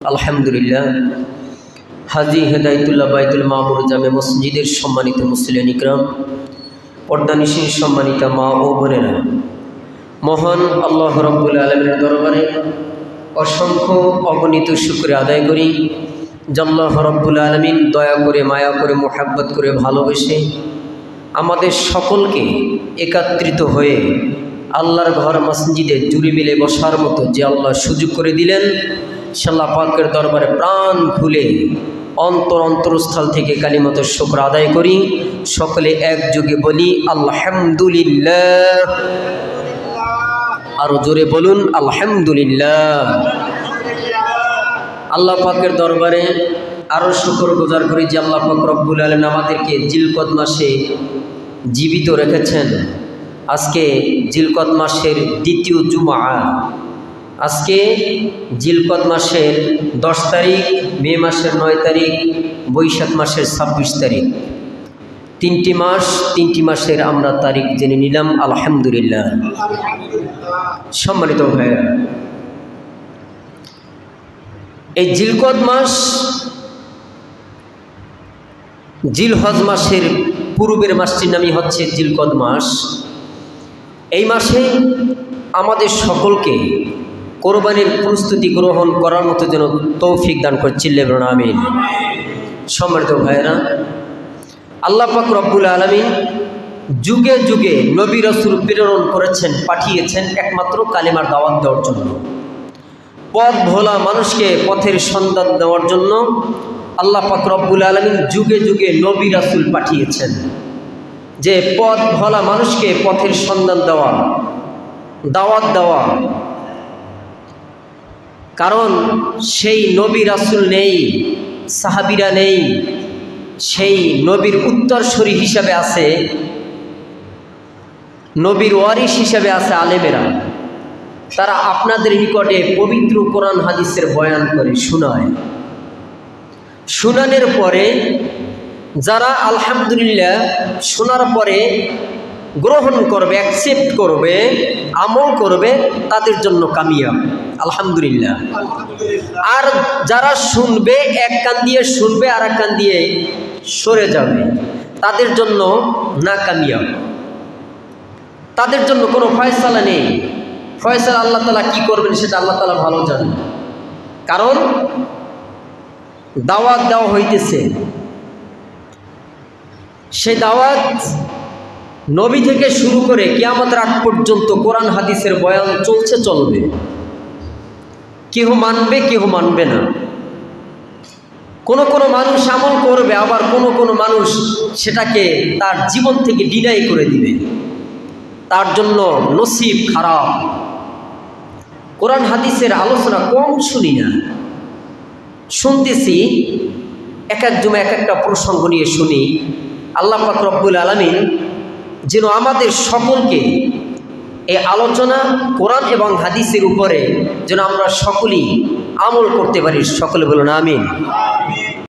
আলহামদুলিল্লাহ। হাজী হেদায়েতুল্লাহ বাইতুল মামুর জামে মসজিদের সম্মানিত মুসলিম ইকরাম, পর্দানিশীন সম্মানিতা মা ও বোনেরা, মহান আল্লাহ রাব্বুল আলামিনের দরবারে অসংখ্য অগণিত শুকর আদায় করি যে আল্লাহ রাব্বুল আলামিন দয়া করে, মায়া করে, মোহাব্বত করে, ভালোবেসে আমাদের সকলকে একত্রিত হয়ে আল্লাহর ঘর মসজিদে জুড়ে মিলে বসার মতো যে আল্লাহ সুযোগ করে দিলেন, আল্লাহ পাকের দরবারে প্রাণ খুলে অন্তরস্থল থেকে কালিমাতুর শুকর আদায় করি। সকলে একযোগে বলি আলহামদুলিল্লাহ। আরো জোরে বলুন আলহামদুলিল্লাহ। আল্লাহ পাকের দরবারে আরো শুকর গুজার করি যে আল্লাহ পাক রব্বুল আলামিন আমাদেরকে জিলকদ মাসে জীবিত রেখেছেন। আজকে জিলকদ মাসের দ্বিতীয় জুমআ। আজকে জিলকদ মাসের 10 তারিখ, মে মাসের 9 তারিখ, বৈশাখ মাসের 26 তারিখ, তিনটি মাসের আমরা তারিখ জেনে নিলাম। আলহামদুলিল্লাহ। সম্মানিত ভাইয়েরা, এই জিলকদ মাস জিলহজ মাসের পূর্বের মাসটির নামই হচ্ছে জিলকদ মাস। এই মাসে আমাদের সকলকে কোরবানির প্রস্তুতি গ্রহণ করার মতো যেন তৌফিক দান করছিলেন, আমিন। সম্মানিত ভাইয়েরা, আল্লাহ পাক রব্বুল আলামিন যুগে যুগে নবী রাসূল প্রেরণ করেছেন, পাঠিয়েছেন একমাত্র কালিমার দাওয়াত দেওয়ার জন্য, পথ ভোলা মানুষকে পথের সন্ধান দেওয়ার জন্য। আল্লাহ পাক রব্বুল আলামিন যুগে যুগে নবী রাসূল পাঠিয়েছেন যে পথ ভোলা মানুষকে পথের সন্ধান দেওয়া, দাওয়াত দেওয়া। কারণ সেই নবী রাসূল নেই, সাহাবীরা নেই, সেই নবীর উত্তরসূরি হিসাবে আছে, নবীর ওয়ারিস হিসাবে আছে আলেমেরা। তারা আপনাদের নিকটে পবিত্র কোরআন হাদিসের বয়ান করে শোনায়। শোনানোর পরে যারা আলহামদুলিল্লাহ শোনার পরে গ্রহণ করবে, অ্যাকসেপ্ট করবে, আমল করবে, তাদের জন্য কামিয়াব, আলহামদুলিল্লাহ। আর যারা শুনবে, এক কান দিয়ে শুনবে আর এক কান দিয়ে সরে যাবে, তাদের জন্য না কামিয়াব, তাদের জন্য কোনো ফয়সালা নেই। ফয়সালা আল্লাহ তাআলা কি করবেন সেটা আল্লাহ তাআলা ভালো জানেন। কারণ দাওয়াত দেওয়া হইতেছে, সেই দাওয়াত নবী থেকে শুরু করে কিয়ামতের আগ পর্যন্ত কোরআন হাদিসের বয়ান চলবে। কেহ মানবে, কেহ মানবে না। কোনো মানুষ আমল করবে, আবার কোনো মানুষ সেটাকে তার জীবন থেকে ডিনাই করে দিবে। তার জন্য নসিব খারাপ। কোরআন হাদিসের আলোচনা কম শুনি না, শুনতেছি এক জুমা এক একটা প্রসঙ্গ নিয়ে শুনি। আল্লাহ পাক রব্বুল আলামিন যেন আমাদের সকলকে এই আলোচনা কোরআন এবং হাদিসের উপরে যেন আমরা সকলেই আমল করতে পারি। সকলে বলুন আমিন।